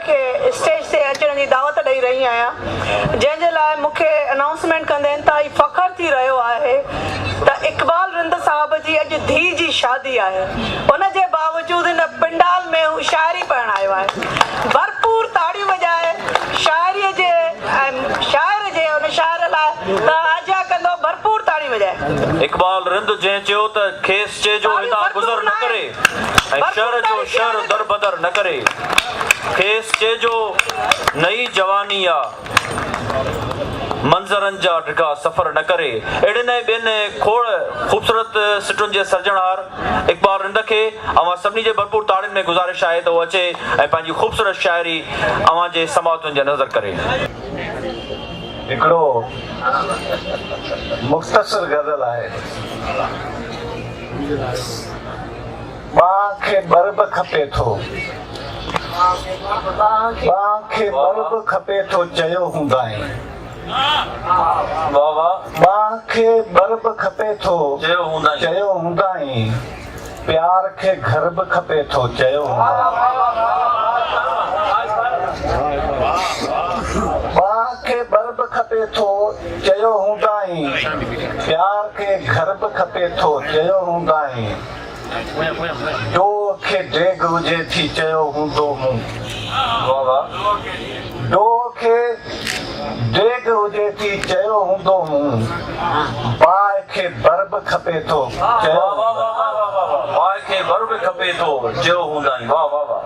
खे स्टेज ते अचण जी दावत ॾेई रही आहियां, जंहिंजे लाइ मूंखे अनाउंसमेंट कंदे इंतिहाई फ़ख्रु थी रहियो आहे त इक़बाल रिंद साहब जी अॼु धीउ जी शादी आहे। उनजे बावजूदि हिन पिंडाल में हू शाइरी पढ़णु आयो आहे। भरपूर ताड़ियूं वॼाए शाइरीअ जे ऐं शाइर जे उन शाइर लाइ त आजा कंदो, भरपूर ताड़ियूं वॼाए। इक़बाल रिंद जंहिं चयो त खेसि चइजो हितां गुज़र न करे ऐं शहर जो शहर दर बदर न करे, खेसि चइजो नई जवानी आहे मंज़रनि जा ढिघा सफ़र न करे। अहिड़े न ॿियनि खोड़ ख़ूबसूरत सिटुनि जे सर्जनहार इक़बाल रिंद खे अवां सभिनी जे भरपूर ताड़ियुनि में गुज़ारिश आहे त उहो अचे ऐं पंहिंजी ख़ूबसूरत शाइरी अवां जे समातुनि जे नज़र करे। हिकिड़ो मुख़्तसर गज़ल आहे। मां खे बर्ब खपे थो, मां खे बर्ब खपे थो चयो हूंदाई, वाह वाह, मां खे बर्ब खपे थो चयो हूंदाई, प्यार खे घरब खपे थो चयो हूंदाई। मां खे बर्ब खपे थो चयो हूंदाई, प्यार खे घरब खपे थो चयो हूंदाई, डो खे डेग हुजे थी चयो हूंदो मूं, वाह वाह, डो खे डेग हुजे थी चयो हूंदो मूं, बाहि खे बर्ब खपे थो चयो, बाहि खे बर्ब खपे थो चयो हूंदाई, वाह वाह वाह,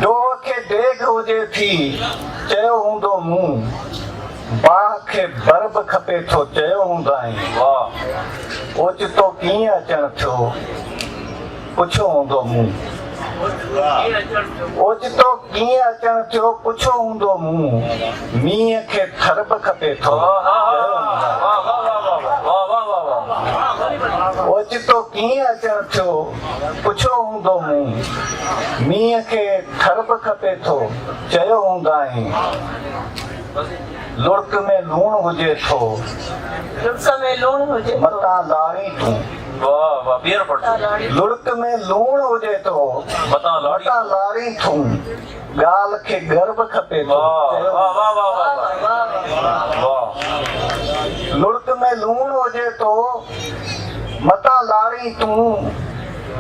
डो खे डेग हुजे थी चयो हूंदो मूं, बाहि खे बर्ब खपे थो चयो हूंदाई, वाह, ओचितो कीअं अचण थियो पुछो हूंदो मूं, ओचितो कीअं अचण थियो पुछो हूंदो मूं, मींहं खे थरब खपे थो ओचितो कीअं अचण थियो पुछो हूंदो मूं, मींहं खे थरब खपे थो चयो हूंदाई, लुड़क में लूणु हुजे थो मतां लाड़ी तूं, वाह वाह, ॿीहर पढ़, लुड़क में लूणु हुजे थो मतां लाड़ी तूं, ॻाल्हि खे गर्व खपे थो, लुड़क में लूणु हुजे थो मतां लाड़ी तूं,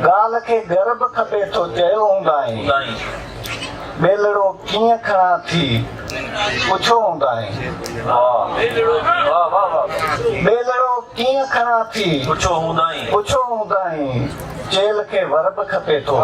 ॻाल्हि खे गर्व खपे थो चयो हूंदाई, बेलड़ो कीअं खणा थी पुछो हूंदाई, बेलड़ो कीअं खणा थी पुछो हूंदाई, चेल खे वर्ब खपे थो।